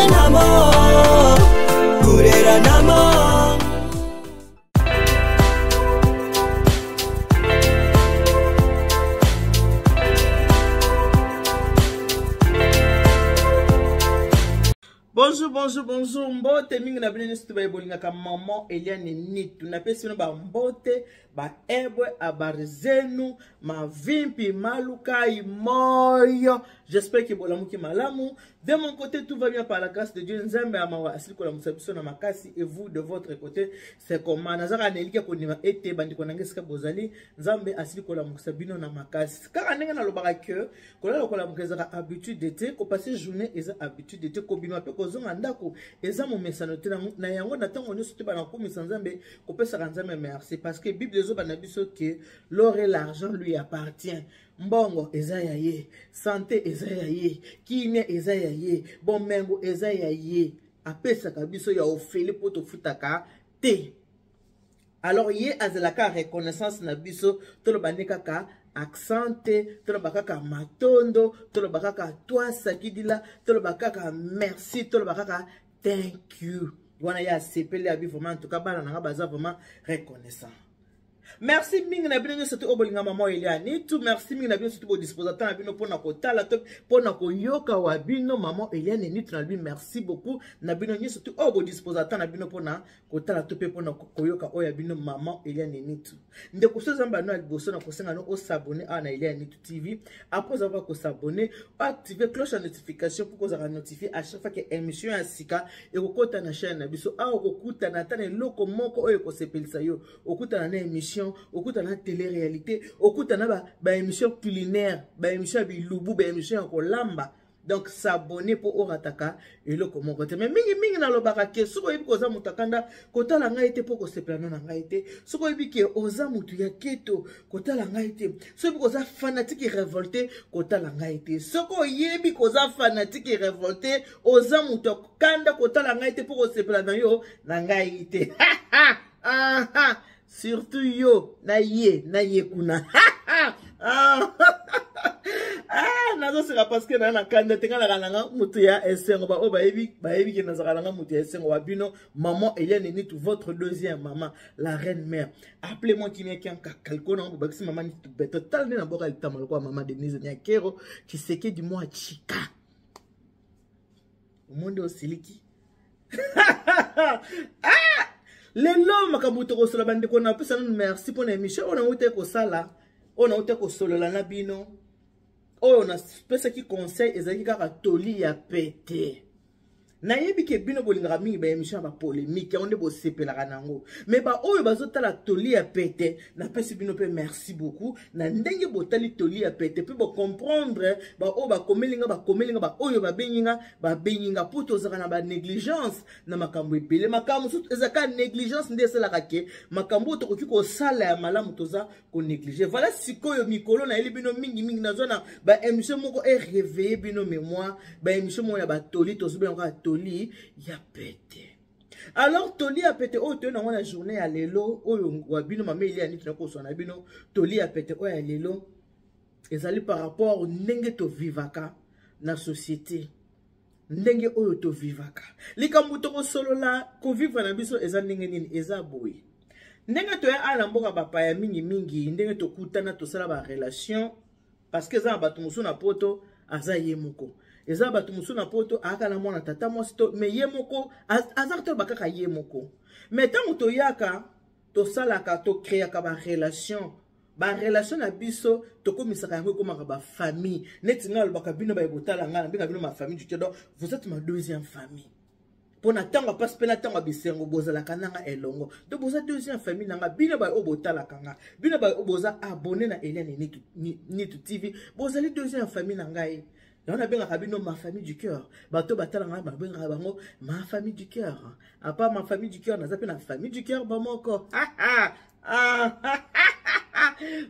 namo, kurera namo. Bonjour, mbote mingi na bino nyonso bayebolinkaka maman Eliane Nitu na pesi bino bambote baebwe habari zenu mavimpi malukai moyo. J'espère que bolamuki malamu. De mon côté tout va bien par la grâce de Dieu. Nzambe amawa asili kola musabiso na makasi, et vous de votre côté c'est comment nazaka nelika konima ete bandiko nangesika bozali nzambe asili kola musabino na makasi kaka ndenge na lobaka que kola kola mukezaka habitude d'été ko passer journée eza habitude d'été ko bima pe ko zonga ndako eza mo mesano te na yango na tango nyonso te bana komisa nzambe ko pesa nzambe merci parce que Bible ezo bana biso que l'or et l'argent lui appartient. Mbongo eza ya ye, santé eza ya ye, kinya eza ya ye, bomengo eza ya ye. Apesa kabiso ya ofeli poto futaka te. Alors ye azalaka reconnaissance na biso tolo bandeka ka accente, tolo bakaka matondo, tolo bakaka toi sakidila, tolo bakaka merci, tolo bakaka thank you. Wana ya sepele abi vraiment en tout cas bana nga baza vraiment reconnaissant. Merci mingi na bino surtout obolinga maman Eliane Nitu. Merci mingi na bino surtout bo disposateur na bino pona ko tala to pona ko yoka wa bino maman Eliane Nitu na lui merci beaucoup na bino surtout obo disposateur na bino pona ko tala to pe pona ko yoka oya bino maman Eliane Nitu. Ndeko sozamba no aliboso na ko senga no o s'abonner à na Eliane Nitu TV. Après avoir ko s'abonner, activer cloche de notification pour que vous notifier à chaque fois que émission ya sika et ko kota na chaîne na biso a ko kuta na tane loko moko oyo ko sepelisa yo okuta na émission okuta na télé-réalité, okuta na ba émission culinaire, ba émission bilubu, ba émission kolamba. Donc s'abonner pour orataka et le comment côté mais mingi na lobaka ke soko yebi koza mutakanda kota la ngaite pour ko seplano na ngaite soko yebi ke oza mutu ya keto kota la ngaite soko yebi koza fanatique révolté kota la ngaite soko yebi koza fanatique révolté oza mutu kanda kota la ngaite pour ko seplano yo na ngaite surtout yo na ye kuna nazo sera parce que na kanda tenga la kalanga mutu ya esengo ba obayebi ke nazakalanga mutu ya esengo wa bino maman Eliane Nitu votre deuxième maman la reine mère. Appelez-moi Kimia Kianka Kalkona bakisi maman Nitu beto talne na boka itamal kwa maman Denise Nyakero Kiseke du mois Chika monde osiliki lelo makabuto ko sola bande ko na pesa na merci pour l'émission on a ute ko sala on a ute ko solo la na bino on a pesa ki conseil ezaki kaka toli ya pété na yebi ke bino bolinga mingi ba émission ba polémique on de bo sepela kanango mais ba oyo bazotala toli ya pété na pesi bino pe merci beaucoup na ndenge botali toli ya pété pe bo comprendre ba o ba komelinga ba oyo ba benyinga poto zaka na ba négligence na makambo ebele makambo surtout ezaka négligence ndese la kake makambo to ko sala ya malamu toza ko négliger voilà sikoyo mikolo na eli bino mingi na zona ba émission moko e réveiller bino mémoire ba émission mo ya ba toli to zube encore toli ya pété. Alors toli ya pété o to na wana journée ya lelo oyo wa bino mama Eliane Nitu na ko sona bino toli ya pété o ya lelo ezali par rapport ndenge to vivaka na société ndenge oyo to vivaka likambo to ko solo la ko vivre na biso eza ndenge nini eza boye ndenge to ya ala mboka bapa ya mingi ndenge to kutana to sala ba relation parce que za bato musu na poto aza yemoko eza bato musu na poto aka na mwana tata mosto me yemoko aza to bakaka yemoko mais tango to yaka to salaka to créer ka ba relation na biso to komisaka yango komaka ba famille neti ngal bakabino ba ebotala ngala mbinga bino ma famille du Kedo vous êtes ma deuxième famille pour na tango passe pena tango bisengo bozala kananga elongo to boza deuxième famille nanga bino ba obotala kanga bino ba oboza abonné na Eliane Nitu TV bozali deuxième famille nangai. On a bien rabino ma famille du cœur. Bato batalanga ba ben rabango ma famille du cœur. À part ma famille du cœur, na zape na famille du cœur ba moko.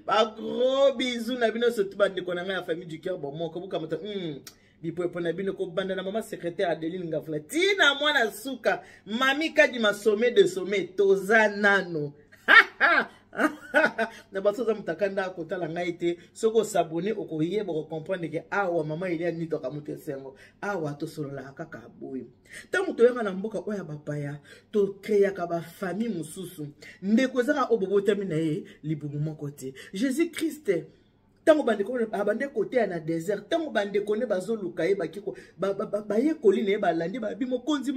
Ba gros bisous na bino surtout ba ndeko na nga famille du cœur ba moko buka mata bipo pona bino ko banda na maman secrétaire Adeline Ngafla. Tina mwana suka mami kadi ma sommet de sommet toza nano. na bato za mutakanda kotala ngai te soko s'abonner okoyeba ko comprendre que awa mama Elia Nito kamutu sengo awa to solola kaka boyo tango toyaka na mboka oya bapaya to créer ka ba famille mususu ndeko ezaka obobotami na ye libumu moko te Jésus Christ tango bandeko abande côté na désert tango bandeko ne bazoluka ye bakiko ba ye kolina ye balandi ba bi mokonzi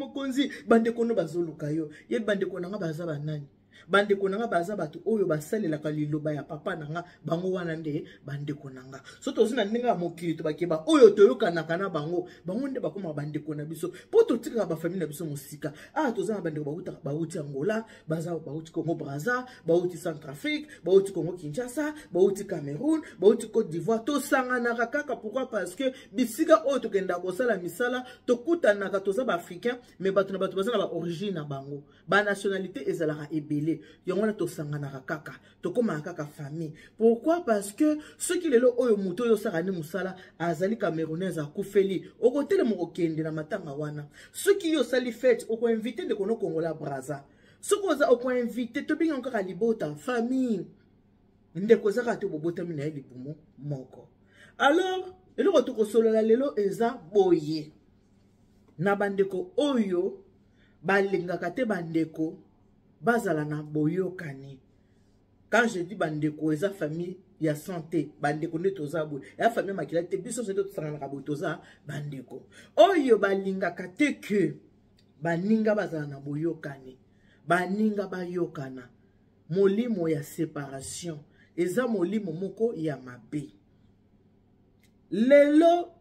bandeko no bazoluka yo ye bandeko nanga baza banani bandeko nanga baza batu oyo basalelaka liloba ya papa nanga bango wana nde bandeko nanga so tozina ndinga mokili to bakeba oyo toyokanaka na bango nde bakoma bandeko na biso po totika ba famille na biso musika tozana bandeko bauti Angola bauti Congo Brazza bauti Centrafrique bauti Congo Kinshasa bauti Cameroun bauti Côte d'Ivoire tosanganaka kaka pourquoi parce que bisika oyo tokenda kosala misala tokutanaka toza ba africain mais batu na batu bazana ba origine na bango ba nationalité ezalaka ebele yongona to sangana kaka to koma kaka famille pourquoi parce que ceux qui lelo oyo muto yo sakani musala azali camerounaise akufeli okotele moko kende na matanga wana ceux qui yo sali fête oko inviter de kono Congola Brazza ceux qui oza oko inviter to binga nkaka libota famille ndeko zaka to bobota mina libumu moko alors eloko to kosolola lelo eza boye na bandeko oyo balingaka te bandeko bazala na boyokani. Quand je dis bandeko eza famille ya santé bandeko ne toza boy ya famille makila te biso se to tsanga ka botoza bandeko oyo balingaka te que baninga bazala na boyokani baninga bayokana molimo ya séparation eza molimo moko ya mabe lelo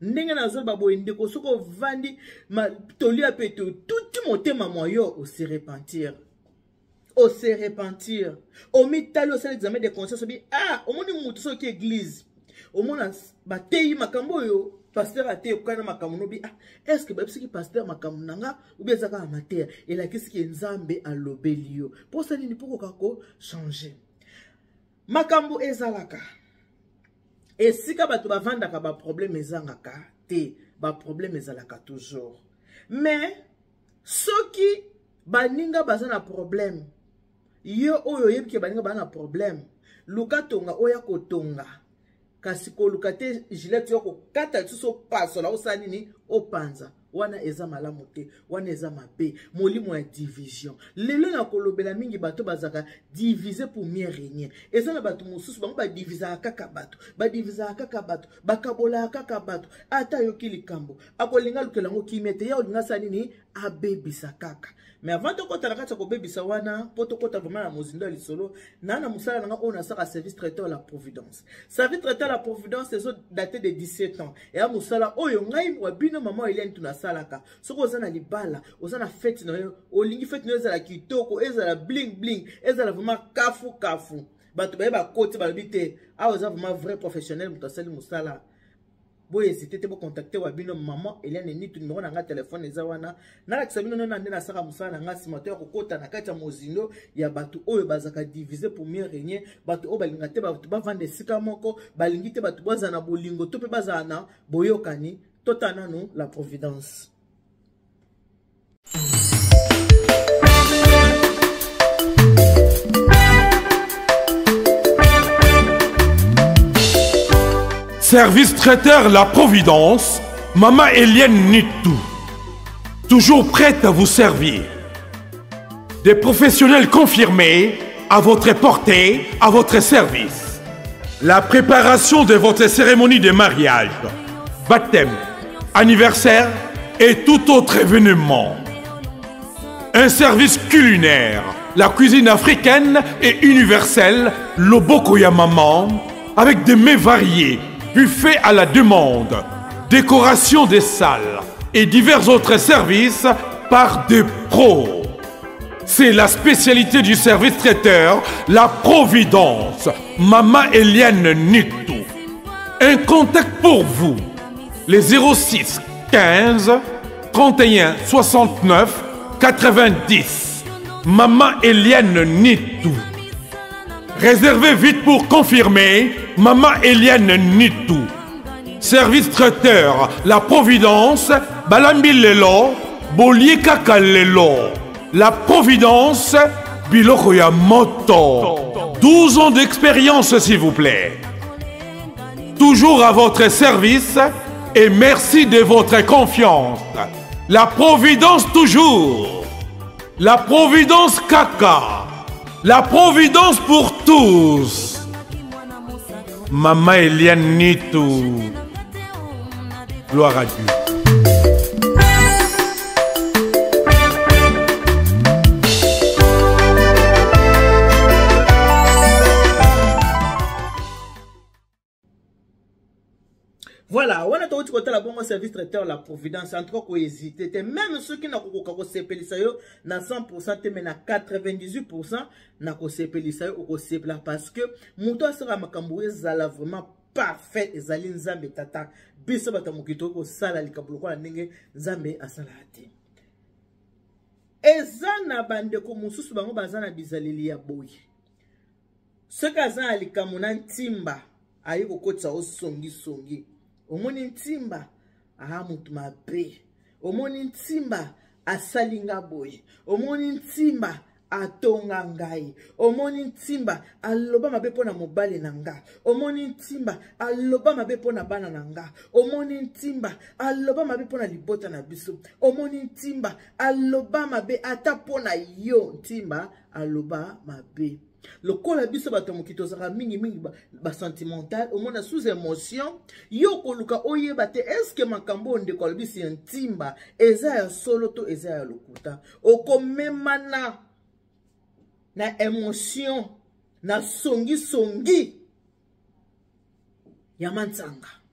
ndenge nazo baboye ndeko soko vandi tolia peto tout motema moyo au se repentir au se repentir au mitali au sel examen de conscience bi au moni mutu so ki église au mona bateyi makambo yo pasteur ate okana makambo no bi est-ce que babisi ki pasteur makambo nanga ou bien zaka amateur et la qu'est-ce qui nzambe alobeli yo pour ça ni poko kako changer makambo ezalaka et si ka bato bavandaka ba problème ezangaka te ba problème ezalaka toujours mais soki baninga baza na problème yo oyo yebiki baninga baza na problème luka tonga oya kotonga kasi ko luka te gilet yo ko kata tuso paso la osani ni opanza wana eza malamu te wana eza mabe molimo ya division lelo na kolobela mingi bato bazaka diviser pour mieux régner eza na bato mosusu bango ba diviser kaka bato ba diviser kaka bato bakabola kaka bato ata yo kilikambo akolinga lukelango kimete ya olinga sani ni abebisa kaka mais avant de kota la kata ko bebisa wana poto kota vraiment na mozindo lisolo na musala nanga on a saka service traiteur la providence service traiteur la providence c'est daté de 17 ans et a musala oyo ngai wa bino maman Eliane tuna salaka soko ozana libala ozana fête na yo olingi fête na ezala kitoko ezala bling bling ezala vraiment kafu bato ba côté ba bité oza vraiment vrai professionnel mutasali musala boye c'était te bo contacter wa bino maman Eliane Nito numéro na nga téléphone eza wana na la kisabino na ndena saka musala nga simateur ko kota na kati ya mozindo ya bato oyo bazaka diviser pour mieux régner bato o balinga te bato ba vendre sika moko balingi te bato baza na bolingo to pe baza na boyokani totana no la providence. Service traiteur La Providence, Maman Eliane Nito. Toujours prête à vous servir. Des professionnels confirmés à votre portée, à votre service. La préparation de votre cérémonie de mariage, baptême, anniversaire et tout autre événement. Un service culinaire, la cuisine africaine et universelle, Loboko ya Maman, avec des mets variés, buffet à la demande, décoration des salles et divers autres services par des pros. C'est la spécialité du service traiteur, la Providence, Maman Eliane Nito. Un contact pour vous, les 06 15 31 69 90. Maman Eliane Nito. Réservez vite pour confirmer Maman Eliane Nito. Service traiteur, la Providence, Balambi Lelo, Bolie Kaka Lelo. La Providence, Biloko ya Moto. 12 ans d'expérience, s'il vous plaît. Toujours à votre service et merci de votre confiance. La Providence toujours. La Providence Kaka. La Providence pour tous. Maman Eliane Nitou. Gloire à Dieu. Voilà, on a tout côté la bon service traiteur la Providence en tout cas qu'on hésite même ceux qui n'ont pas sepelisa yo na 100% mais na 98% na ko sepelisa yo ko sepela parce que muto sera makambo ezala vraiment parfait ezali nzambe tata biso batamukito ko sala likambo ko ndenge nzambe asala ate ezana bande ko mususu bango bazana bizaleli ya boye ce kazana likambo na ntimba ayi ko kotsa osongi songi omoni ntimba mutu mabe omoni ntimba asalinga boye omoni ntimba atonga ngai omoni ntimba aloba mabe pona mobali na nga omoni ntimba aloba mabe pona bana na nga omoni ntimba aloba mabe pona libota na biso omoni ntimba aloba mabe ata pona yo ntimba aloba mabe lokola biso bato mokito zaka mingi ba sentimental au moins sous émotion yo koluka oyeba te est-ce que makambo ndeko albisi ntimba eza ya solo to eza ya lokuta okomemana na émotion na songi ya mantsanga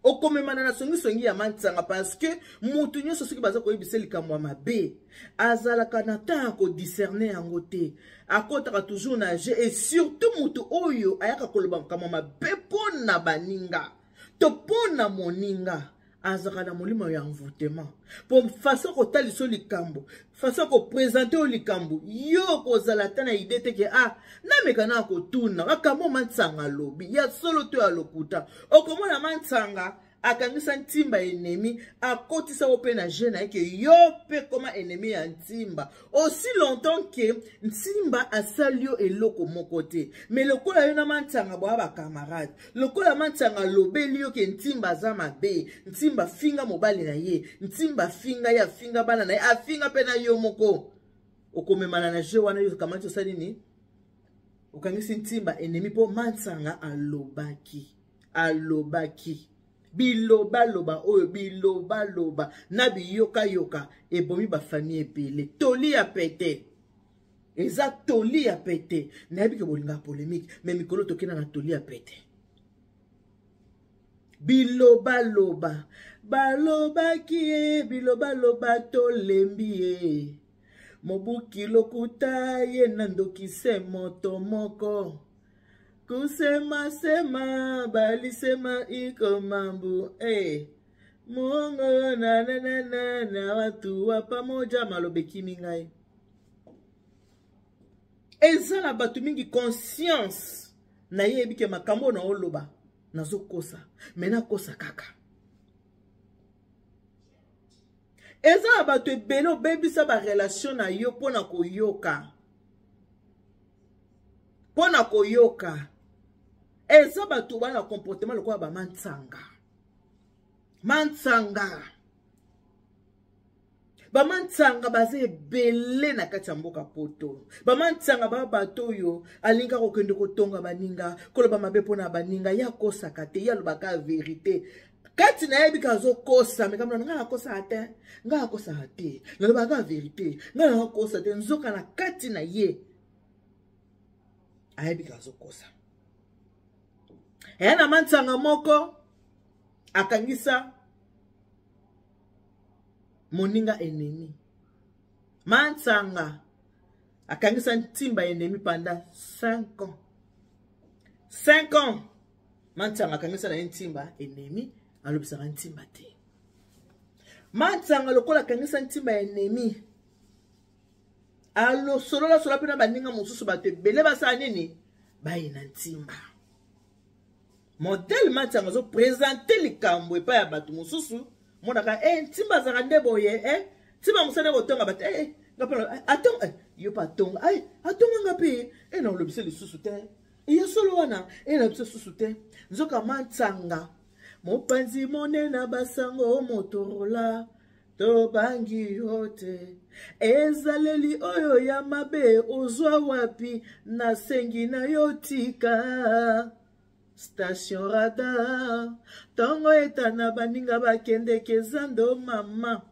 okomemana na songi ya mantsanga parce que mutu nyoso soki baza koyebisa likambo mabe azalaka na temps ko discerner yango te akotaka toujours na jeu et surtout mutu oyo ayaka koloba kama mabe pona baninga to pona moninga azaka na molimo ya envoûtement pour façon ko taliso likambo façon ko présenter au likambo yo ko zalata na idée te ke na mekana ko tuna akamo mantsanga lobi ya solo to ya lokuta okomona mantsanga akangisa ntimba ennemi akotisa ope na jeune ke yo pe koma ennemi ya ntimba aussi longtemps que ntimba asalio eloko moko te mais lokola yo na mantsanga boya ba camarade lokola mantsanga lobeli yo ke ntimba za mabe ntimba finga mobali na ye ntimba finga ya finga bana na ye afinga pe na yo moko okomemana na je wana yo kamati osali ni okangisi ntimba ennemi po mantsanga alobaki biloba loba oyo biloba loba na biyoka yoka ebomi ba famille epele toli ya pete eza toli ya pete na yebi ke bolinga polémique mais mikolo tokena na toli ya pete biloba loba balobaki biloba loba tolembi ye mobuki lokuta ye nandokise moto moko kusema sema balisema iko mambo Mungu na watu wa pamoja malobeki mingai eza na batu mingi conscience na yebi ke makambo na oloba nazokosa mena kosa kaka eza na batu ebele obebisa ba relation na yo pona koyoka eza batu bana comportement lokola ba mantsanga bamantsanga baza ebele na kati ya mboka poto bamantsanga ba bato oyo alinga kokende kotonga baninga koloba mabe pona baninga ya kosaka te ya lobaka vérité kati na yebi kazokosa me kamna nga nakosa te nalobaka vérité nga nakosa te nzoka na kati na ye ayebi kazokosa na mantsanga moko akangisa moninga ennemi mantsanga akangisa ntimba ennemi pendant 5 ans 5 ans mantsanga akangisa na ntimba ennemi alobisaka ntimba te mantsanga lokola akangisa ntimba ennemi solola pena baninga mosusu bato ebele basala nini baye na ntimba modèle mantsanga zo présenter likambo epai ya bato mosusu monaka ntimba azaka nde boye ntimba mosana kotonga bato ngapela atonga yo pa tonga atonga ngapi et na olobisa lisusu te iya solo wana e na biso susu te nzoka mantsanga mopanzi monena basango motorola tobangi yote ezaleli oyo ya mabe ozwa wapi nasengi na yotika station radar tongo etana baninga bakendeke zando mama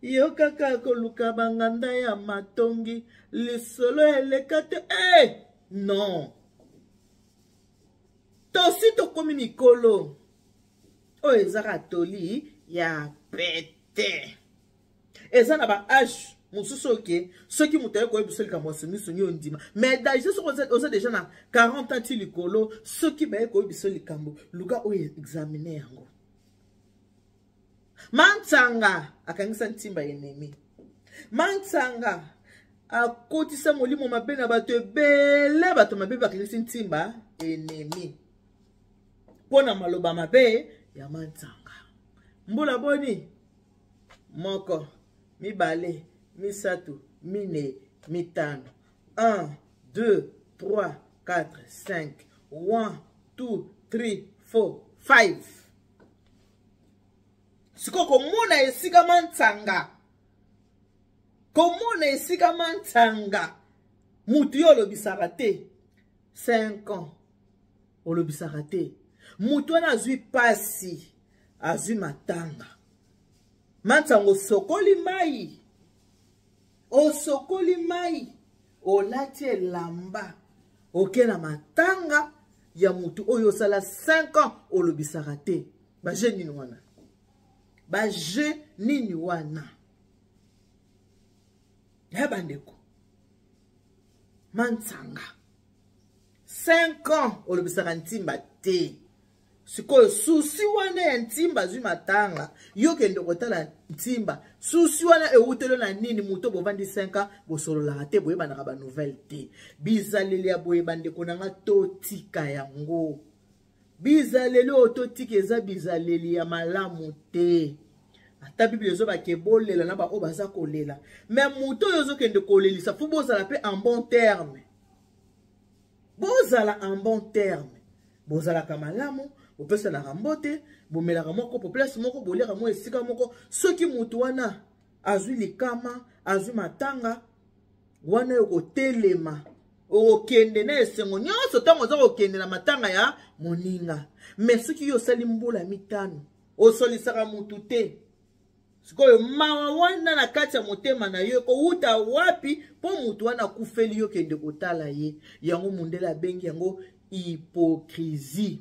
yo kaka koluka banganda ya matongi lisolo eleka te non tosi tokomi mikolo oyo ezaka toli ya pete eza na ba age mosusu oke soki moto aye koyebisa likambo ya songisongi oyo ndima mais daje soki oza deja na 40 ans ti likolo soki baye koyebisa likambo luka oyo examine yango Mantsanga akangisa ntimba enemi Mantsanga akotisa molimo mabe na bato ebele bato mabe bakangisi ntimba enemi pona maloba mabe ya Mantsanga mbula boni moko mibale misatu mine mitano 1 2 3 4 5 1 2 3 4 5 siko komona esika Mantsanga komona esika Mantsanga mutu yo olobisaka te 5 ans olobisaka te mutu wana azwi pasi azwi matanga Mantsanga osokoli mai olati elamba oke na matanga ya mutu oyo osala 5 ans olobisaka te baje nini wana baje nini wana ya bandeko Mantsanga 5 ans olobisaka ntimba te sikoyo susi wana ya ntimba azwi matanga yo kende kotala ntimba susi wana eutelo na nini muto bovandi 5 ans bosololaka te boyebanaka banouvelle te bizaleli ya boye bandeko nanga totika yango bizaleli oyo totika eza bizaleli ya malamu te ata biblia ezobake bolela na baoyo baza kolela me muto oyo ozokende kolelisa fu bozala mpe en bon terme bozala en bon terme bozalaka malamu bopesanaka mbote bomelaka moko place moko boliaka mo esika moko soki mutu wana azwi likama azwi matanga wana yo kotelema okende na esengo nyonso ntango oza kokende na matanga ya moninga me soki yo osali mbula mitano osolisaka mutu te sikoyo mawa wana na kati ya motema na yo kouta wapi po mutu wana akufeli yo kende kotala ye yango mundele abengi yango hypocrisie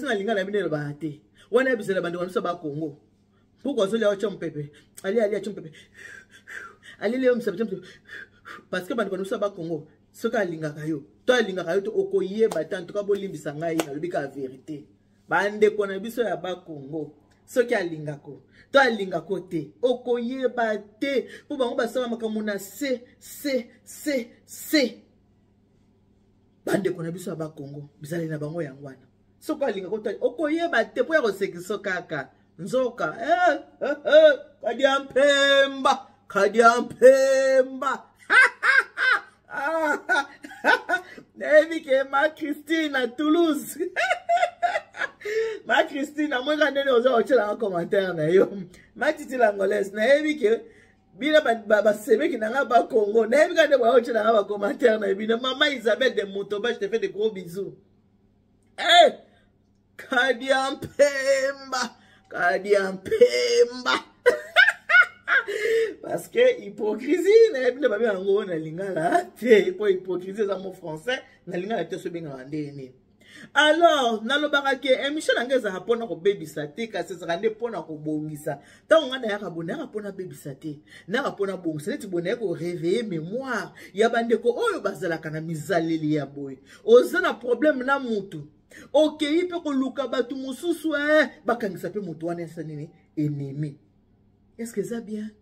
na linga na bino ba te wana ebisela bandi wana ba Kongo pourquoi zo leo chompepe ali chompepe ali leo msabje parce que bandi wana ba Kongo soka alingaka yo to alingaka yo to okoyeba tanto ka bolimbisa ngai na lobika la vérité bande kona biso ya ba Kongo soki alingako to alingako te okoyeba te po bango basala makambo na se bande kona biso ya ba Kongo bizali na bango yangwana soki alingako to okoyeba te po ya kosekiso kaka nzoka kadia mpemba Nevike ma Christine à Toulouse. Ma Christine, moi quand on a reçu un commentaire na yo. Ma titi l'angolaise, nevike bila ba sebe qui n'a pas Congo. Nevike quand on a reçu un commentaire na bino. Maman Isabelle de Motoba, je te fais de gros bisous. Kadia Mpemba. Parce que hypocrisie na bien ba bien ngo na lingala te po hypocrisie za mo français na lingala te so benga ndene alors nalobaka ke Michel angeza hapona ko bebisa te kasi zikande pona ko bongisa tango ngana ya kabona ya pona bebisa te na kapona bongisa neti bona ko réveiller mémoire ya bandeko oyo bazalaka na mizaleli ya boy ozana problème na mutu okei pe ko luka batu mususu bakangisa pe mutu wana sa nini ennemi. Est-ce que ça bien?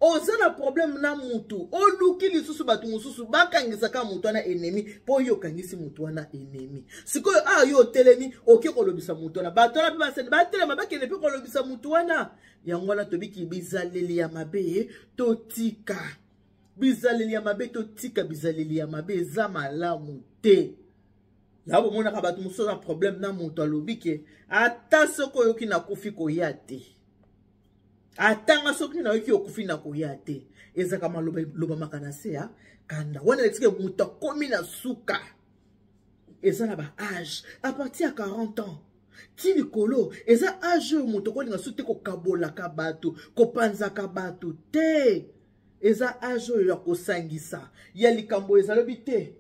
oza na problème na mutu oluki lisusu batu mususu bakangisaka mutu wana ennemi po yo kangisi mutu wana ennemi sikoyo yo telemi oke kolobisa mutu wana bato wana basene batelema bakende pe kolobisa mutu wana yango wana tobiki bizaleli ya mabe totika bizaleli ya mabe totika bizaleli ya mabe eza malamu te yabo monaka bato mususu na problème na mutu alobike ata soko yoki na kufi koya te atanga soki na yoki okufi na koya te ezaka maloba makanase ya kanda wana letike muta komi na suka eza na ba âge à partir ya 40 ans ti likolo eza âge oyo moto kolinga su te kokabolaka bato kopanzaka bato te eza âge oyo ya kosangisa ya likambo ezalobi te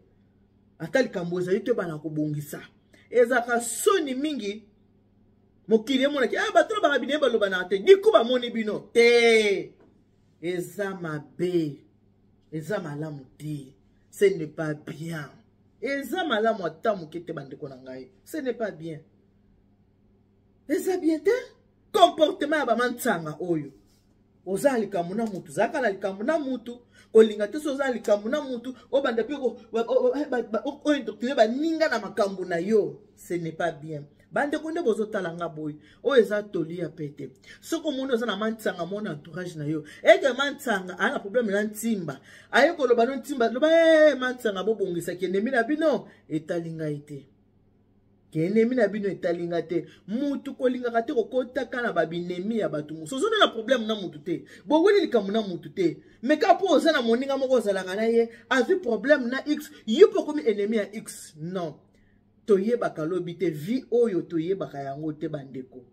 ata likambo ezali te bana kobongisa ezaka soni mingi mokili emonaki bato na bakabine baloba na te diku bamoni bino te eza mabe eza malamu te ce n'est pas bien eza malamu ata moke te bandeko na ngai ce n'est pas bien eza bien te comportement ya bamantsanga oyo oza likambo na mutu zaka na likambo na mutu kolinga te so oza likambo na mutu obanda pe oindoctrine baninga na makambo na yo ce n'est pas bien bandeko nde bozotalanga boy oyo eza toli ya pete soko omoni oza na mantsanga mona entourage na yo eke mantsanga ana problème na ntimba aye koloba no ntimba loba mantsanga bobongisa kendemi na bino etalinga ete kendemi na bino etalinga te mutu kolingaka te kokotaka na babinemi ya bato mosusu ozona na problème na mutu te boweli likambo na mutu te meka po oza na moninga moko ozalaka na ye azwi problème na x yo mpo komi ennemi ya x non toyebaka lobi te vi oyo toyebaka yango te bandeko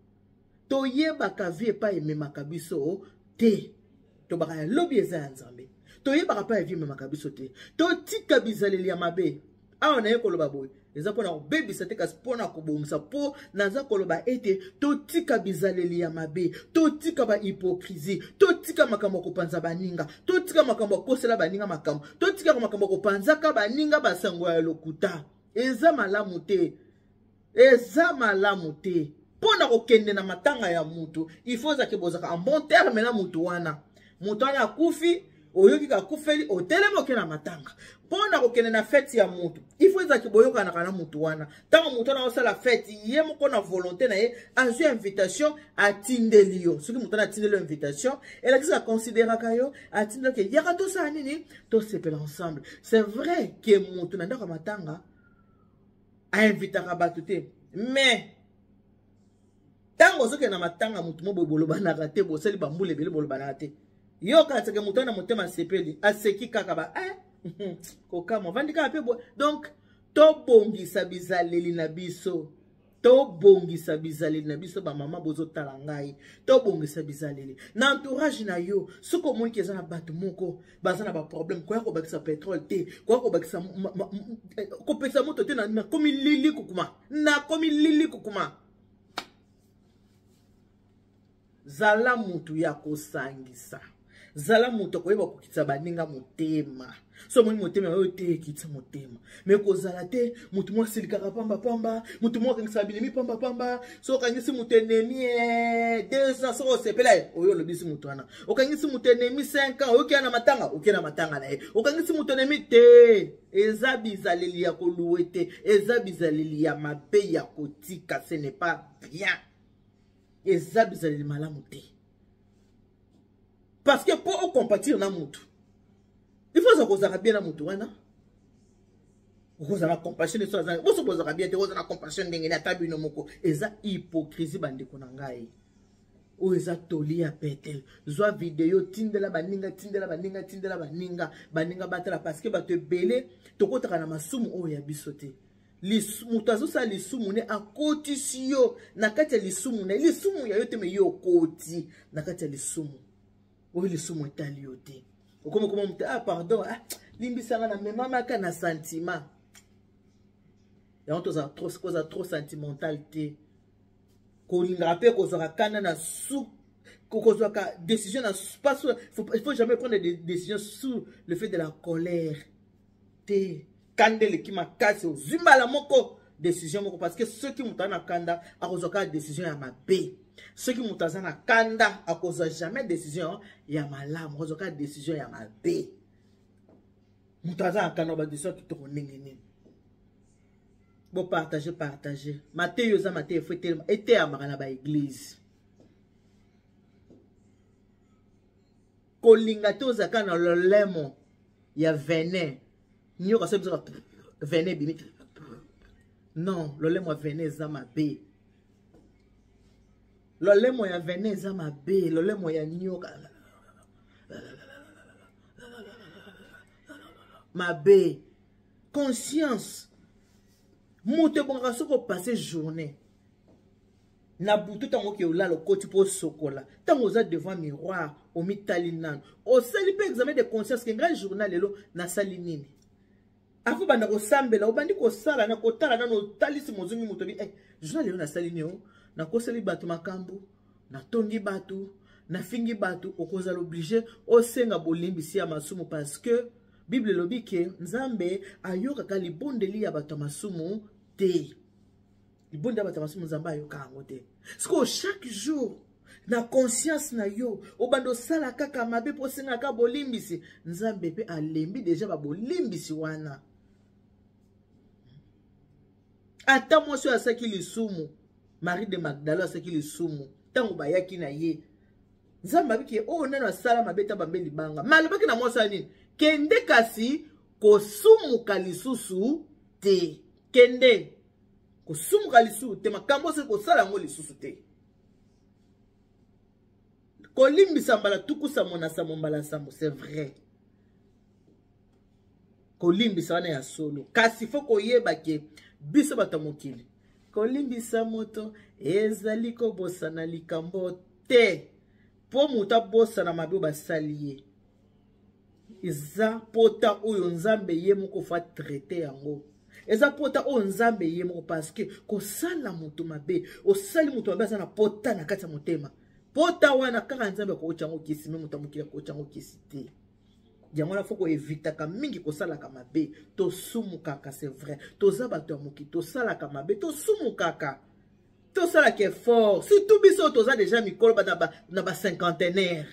toyebaka vi epa ememaka biso te tobaka ya lobi eza ya nzambe toyebaka pa ya vi ememaka biso te totika bizaleli ya mabe awa naye koloba boye eza mpona kobebisa te kasi mpona kobongisa mpo naza koloba ete totika bizaleli ya mabe totika bahypocrisie totika makambo ya kopanza baninga totika makambo ya kosela baninga makambo totika makambo ya kopanzaka baninga basango ya lokuta eza malamu te eza malamu te mpona kokende na matanga ya mutu ifo ezaki bozaka en bon terme na mutu wana akufi oyoki kakufeli otelemi oke na matanga mpona kokende na fete ya mutu ifo ezaki boyokanaka na mutu wana ntango mutu wana osala fete ye moko na volonté na ye azwi invitation atindeli yo soki mutu wana atindeli yo invitation elakisi akonsideraka yo atindeli oke yaka tosala nini tosepela ensemble c'est vrai ke mutu na ndako ya matanga ainvitaka bato te mais ntango ozokende na matanga mutu mo boye bolobanaka te bosali bambula ebele bolobanaka te yo katseke mutu wana motema asepeli aseki kaka ba kokama vandi kaka pe boye donc tobongisa bizaleli na biso tobongisa bizaleli na biso bamama bozotala ngai tobongisa bizaleli na entourage na yo soki omoniki eza na bato moko baza na baproblème koya kobakisa pétrole te koya kobakisa kopesa moto te nakomi lili kukuma zala mutu ya kosangisa zala mutu akoyeba kokitisa baninga motema so moni motema oyo te ekitisa motema me kozala te mutu moko asilikaka pambapamba mutu moko akangisa binemi pambapamba so okangisi mutu enemi 2 ans soko osepela ye oyo olobisi mutu wana okangisi mutu enemi 5 ans oyokia na matanga na ye okangisi mutu enemi te eza bizaleli ya koluwe te eza bizaleli ya mabe ya kotika ce n'est pas bien eza bizaleli malamu te parce que pour compatir na mutu il faut kozala bien na mutu wana kozala compassion so azana boso kozala bien te kozala compassion ndenge na tabino moko eza hypocrisie bandeko na ngai o eza toli ya pete zwa video tindela baninga batala parce que bato ebele tokotaka na masumu oyo ya biso te mutu azosala lisumu ne akotisi yo na kati ya lisumu na lisumu ya yo te me yo okoti na kati ya lisumu oyo lisumu etali yo te okomokoma mutu pardon limbisanga na memamaka na sentiment yango tozala trop sentimental te kolingaka mpe kozwaka kanda na kozwaka décision na il faut jamais prendre des décisions sous le fait de la colère te kanda eleki makasi ozimbala moko décision moko parce que ceux qui muta na kanda akozaka décision ya mabe. Ceux qui muta na kanda akozwa jamais décision ya malamu, akozaka décision ya mabe. Muta na kanda ba décision ki to ningini. Bon partager. Matthieu za Matthieu faut tellement été à na ba église. Kolinga to zaka na lolemo ya venin. Nyo ka se venin bimi. Non, lolemo venin za mabe. Lolemo ya venin za mabe, lolemo ya nyoka. Mabe. Conscience. Moute bon raso ko passer journée. Na butu tango ki ola lo koti po sokola. Tango za devant miroir o mitali nan. O sali pe examen de conscience ke grand journal lelo na sali nini. Afu banda ko sambela o bandi ko sala na ko tala na no talisi mozungi mutobi journal lelo na sali nio na ko sali batu makambu na tongi batu na fingi batu okoza l'obligé o senga bolimbisi ya masumu parce que Bible lobi ke Nzambe ayoka ka libondeli ya batu masumu te. Libonde ya batu masumu Nzambe ayoka ngo te. Siko chaque jour na conscience na yo obando sala kaka mabe po senga ka bolimbisi Nzambe pe alembi déjà ba bolimbisi wana. Ata mwasi asaki lisumu Marie de Magdala asaki lisumu tango bayaki na ye Nzambe abiki nano asala mabeta bambe libanga malobaki na mwasi nini kende kasi kosumuka lisusu te kende kosumuka lisusu te makambo se kosala ngo lisusu te kolimbisa mbala tukusa monasa mombala sambo c'est vrai kolimbisa wana ya solo kasi fo koyeba ke biso batamokili kolimbisa moto ezali kobosana likambo te po muta bosana mabe basali ye eza pota oyo Nzambe ye moko fa traiter yango eza pota oyo Nzambe ye moko parce que kosala moto mabe osali moto mabe na pota na kati ya motema pota wana kaka Nzambe ko chango kisi me moto mokili ko chango kisi te yango na foko evita ka mingi kosala ka mabe to sumu kaka c'est vrai to zaba to moki to sala ka mabe to sumu kaka to sala ke fort si tout biso to za déjà mikolo na ba cinquantenaire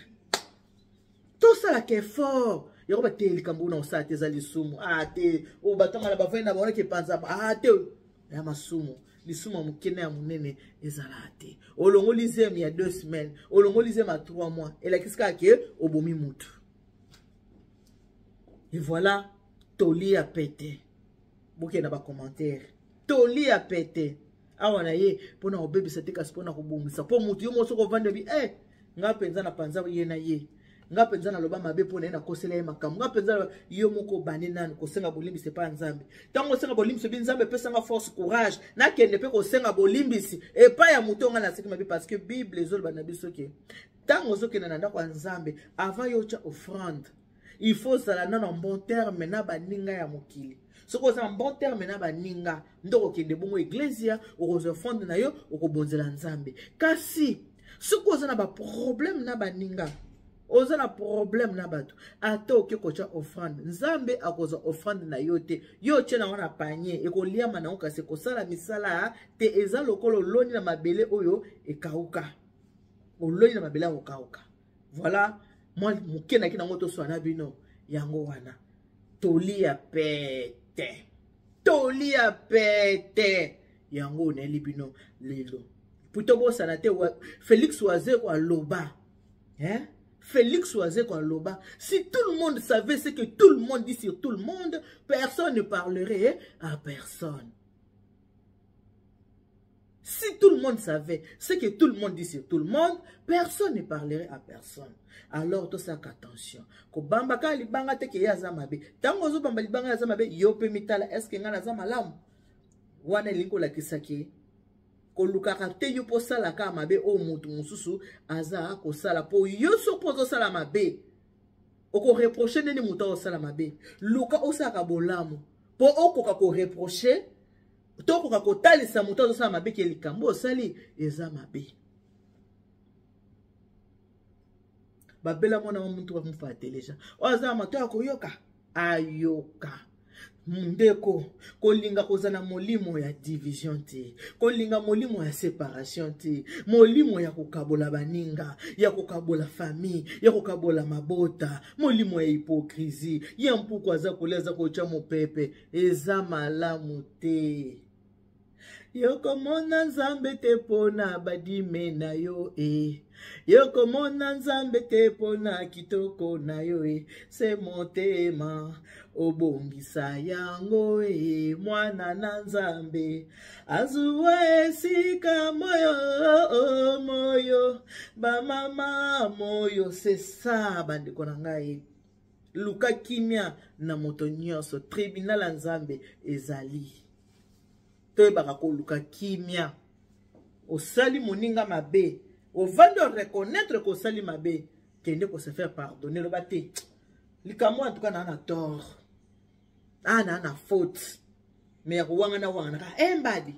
to sala ke fort yoko ba te likambo na osala te za lisumu te o batanga na ba vena ba ona ke panza te ya masumu lisumu mukene ya munene ezala te olongo lizem ya 2 semaines olongo lizem à 3 mois et la kiska ke obomi mutu. Et voilà, toli a pété. Bouke na ba commentaire. Toli a pété. Awana ye, pona obebi sa te kasi pona kobomisa. Po mutu yo moso ko vande bi, nga penza na panza ye na ye. Nga penza na loba mabe pona na kosela ye makambo. Nga penza yo moko bane nani ko senga bolimbi se pa Nzambe. Tango senga bolimbi se bi Nzambe pesa nga force courage. Na kende pe ko senga bolimbi si e pa ya mutu nga na seki mabe parce que Bible ezol bana biso ke. Tango zoke na nda kwa Nzambe avant yo cha offrande. Il faut ça là en bon terme na baninga ya mokili. Ce qu'on en bon terme na baninga ndoko kende bongo iglesia okozo fonde na yo okobonzela Nzambe. Kasi ce qu'on a ba problème na baninga. Oza na problème na bato. Ata okikocha offrande. Nzambe akozo offrande na yo te. Yo tena wana panier ekolia mana okase kosala misala te eza lokolo loni na mabele oyo ekauka. Oloni na mabele okauka. Voilà. Moi, mukena kina ngoto swana bino yango wana toli ya pete yango na libino lelo puto bosa na te Félix Oise kwa loba Félix Oise kwa loba si tout le monde savait ce que tout le monde dit sur tout le monde personne ne parlerait à personne. Si tout le monde savait ce que tout le monde dit sur tout le monde, personne ne parlerait à personne. Alors, tout ça, attention. Ko bamba ka libanga te ke yaza mabe. Tango zo bamba libanga yaza mabe, yo pe mitala, est-ce que ngana za malamu? Wana linko la kisaki. Ko lukaka te yo po sala ka mabe o mutu mususu aza ko sala po yo suppose sala mabe. Oko reprocher neni mutu o sala mabe. Luka o saka bolamu. Po oko ka ko reprocher toko ka kotalisa mutu azosala mabe ke likambo osali eza mabe. Babela mona mutu wa mfa teleja. Oza mato ya koyoka ayoka. Ndeko, kolinga kozana molimo ya division te, kolinga molimo ya séparation te, molimo ya kokabola baninga, ya kokabola famille, ya kokabola mabota, molimo ya hypocrisie, ya mpuku aza koleza kocha mopepe, eza malamu te. Yoko mona nzambe te pona badime na yo Yoko mona nzambe te pona kitoko na yo Se motema obongisa yango mwana na nzambe azuwa esika moyo moyo ba mama moyo c'est ça bandeko na ngai luka kimia na moto nyonso tribunal ya nzambe ezali te baka koluka kimia osali moninga mabe ovando reconnaître ko sali mabe kende ko se faire pardonner le bate likamo en tout cas na tort na faute mais wanga na wanga ka embadi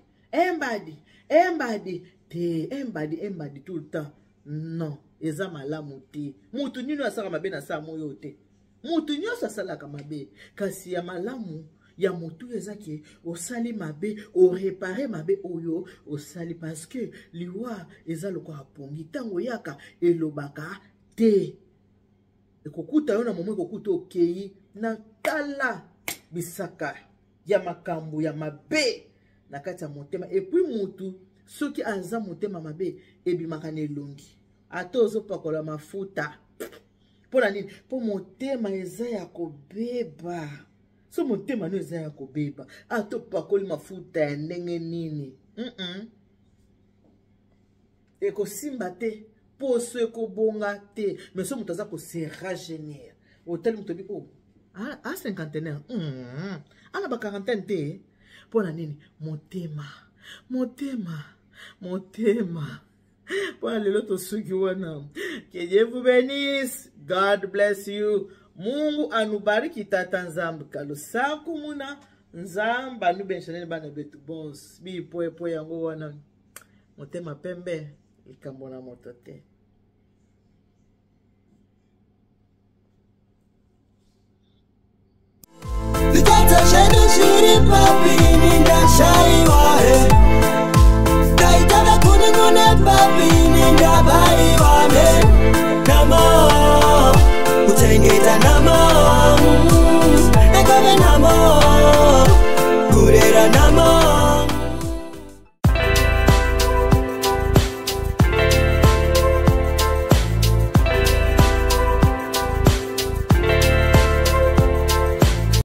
tout le temps non eza malamu te mutu nino asaka mabe na sa moyo te mutu nyo sasala ka mabe kasi ya malamu ya motu ezaki osali mabe o réparer mabe oyo osali parce que liwa eza loko apongi tango yaka elobaka te ekokuta yo na momo ekokuta okei na kala bisaka ya makambo ya mabe na kati ya motema et puis mutu soki aza motema mabe ebimaka na elongi ata ozopakola mafuta pona nini po motema eza ya kobeba so motema no eza ya kobeba ato pakoli mafuta ya ndenge nini eko simba te poso eko bonga te mais so moto aza ko se rajeunir otali moto bi a cinquantenaire ana ba quarantaine te pona nini motema pona lelo to suki wana que Dieu vous bénisse, God bless you. Mungu anubariki tata nzambe kalusaku muna nzamba anu benchanene bana betu bons bi poe yango wana motema pembe ikambo na moto te. Likata shenu shiri papi ninda shaiwa Kaitana kuningune papi ninda baiwa Namo utengeta